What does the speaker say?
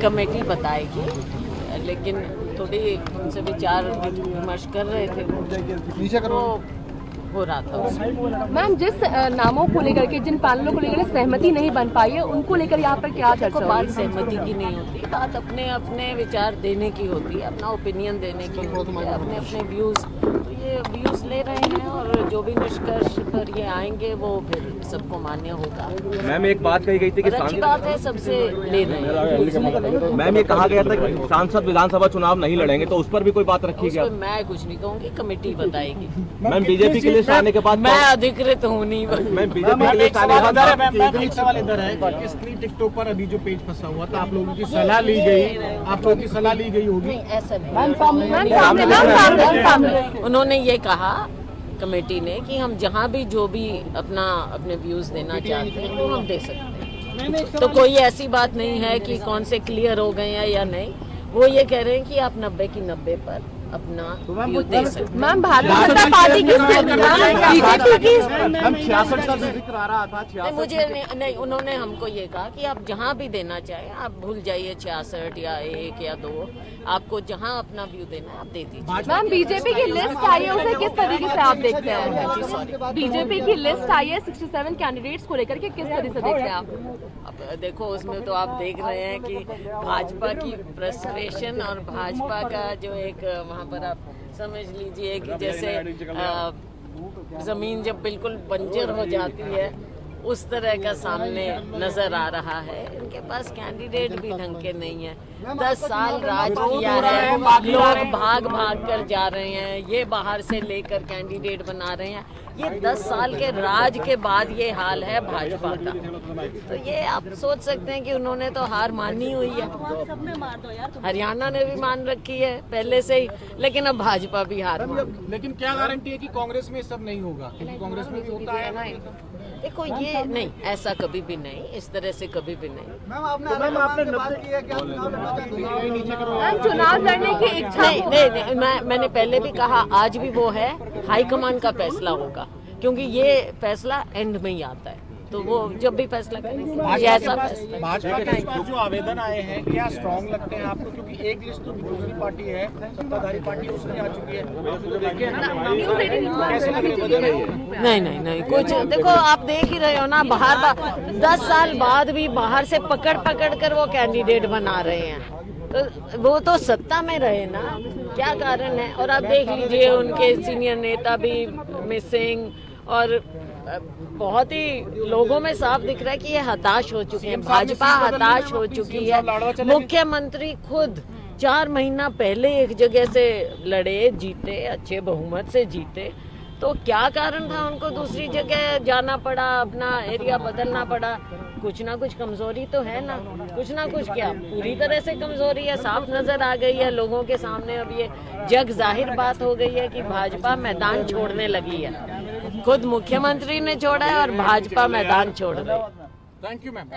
Committee बताएगी, लेकिन थोड़ी उनसे विचार विमर्श कर रहे थे तो हो रहा था। मैम, जिस नामों को लेकर के, जिन पैनलों को लेकर सहमति नहीं बन पाई है, उनको लेकर यहाँ पर क्या चर्चा हुई? बात सहमति की नहीं होती, बात अपने अपने विचार देने की होती है, अपना ओपिनियन देने की होती है, अपने अपने व्यूज। तो ये व्यूज ले रहे हैं और जो भी निष्कर्ष पर ये आएंगे वो फिर सबको मान्य होगा। मैम, एक बात कही गई थी कि अच्छी बात है, सबसे ले रहे हैं। मैम, ये कहा गया था कि सांसद विधानसभा चुनाव नहीं लड़ेंगे, तो उस पर भी कोई बात रखी गई? मैं कुछ नहीं कहूँगी, कमेटी बताएगी। मैम, बीजेपी के लिस्ट आने के बाद मैं अधिकृत हूँ नहीं। मैम, बीजेपी के लिस्ट आने के बाद एक सवाल इधर है कि स्त्री टिकटॉक पर अभी जो पेज फंसा हुआ था, आप लोगों की सलाह ली गई, आप लोगों की सलाह ली गई होगी? ऐसा नहीं, उन्होंने ये कहा कमेटी ने कि हम जहाँ भी जो भी अपने व्यूज देना चाहते हैं वो हम दे सकते हैं। तो कोई ऐसी बात नहीं है कि कौन से क्लियर हो गए हैं या नहीं। वो ये कह रहे हैं कि आप 90 की 90 पर अपना व्यू दे सकते हैं। मैम, भारतीय जनता पार्टी की हम 66 का जिक्र आ रहा था। मुझे नहीं, उन्होंने हमको ये कहा कि आप जहाँ भी देना चाहें, आप भूल जाइए 66 या 1 या 2, आपको जहाँ अपना व्यू देना है आप दे दीजिए। मैम, बीजेपी की लिस्ट आई है, उसे किस तरीके से आप देखते हैं? बीजेपी की लिस्ट आई है 67 कैंडिडेट्स को लेकर के, किस तरीके से देखते हैं आप? अब देखो, उसमें तो आप देख रहे हैं कि भाजपा की फ्रस्ट्रेशन और भाजपा का जो एक वहाँ पर आप समझ लीजिए कि जैसे जमीन जब बिल्कुल बंजर हो जाती है उस तरह का सामने नजर आ रहा है। इनके पास कैंडिडेट भी ढंग के नहीं है। 10 साल राज किया है, लोग भाग भाग कर जा रहे हैं, ये बाहर से लेकर कैंडिडेट बना रहे हैं। ये 10 साल के राज के बाद ये हाल है भाजपा का। तो ये आप सोच सकते हैं कि उन्होंने तो हार मानी हुई है। हरियाणा ने भी मान रखी है पहले से ही, लेकिन अब भाजपा भी हार मान। लेकिन क्या गारंटी है कि कांग्रेस में सब नहीं होगा? क्योंकि कांग्रेस में भी होता है। देखो, ये नहीं, ऐसा कभी भी नहीं, इस तरह से कभी भी नहीं। चुनाव लड़ने की इच्छा नहीं, मैंने पहले भी कहा, आज भी वो है, हाईकमान का फैसला होगा, क्योंकि ये फैसला एंड में ही आता है। तो वो जब भी फैसला करेंगे ऐसा फैसला। भाजपा के इस पर जो आवेदन आए हैं क्या स्ट्रॉन्ग लगते हैं आपको? क्योंकि एक लिस्ट तो दूसरी पार्टी है, सत्ताधारी पार्टी, उसमें आ चुकी है। नहीं, कुछ देखो, आप देख ही रहे हो ना, बाहर 10 साल बाद भी बाहर से पकड़ कर वो कैंडिडेट बना रहे हैं। तो वो तो सत्ता में रहे ना, क्या कारण है? और आप देख लीजिए, उनके सीनियर नेता भी मिसिंग, और बहुत ही लोगों में साफ दिख रहा है कि ये हताश हो चुके हैं। भाजपा हताश हो चुकी है। मुख्यमंत्री खुद 4 महीना पहले एक जगह से लड़े, जीते, अच्छे बहुमत से जीते, तो क्या कारण था उनको दूसरी जगह जाना पड़ा, अपना एरिया बदलना पड़ा? कुछ ना कुछ कमजोरी तो है ना, कुछ ना कुछ। क्या पूरी तरह से कमजोरी है? साफ नजर आ गई है लोगों के सामने। अब ये जग जाहिर बात हो गई है कि भाजपा मैदान छोड़ने लगी है। खुद मुख्यमंत्री ने छोड़ा है और भाजपा मैदान छोड़ रही है। Thank you ma'am.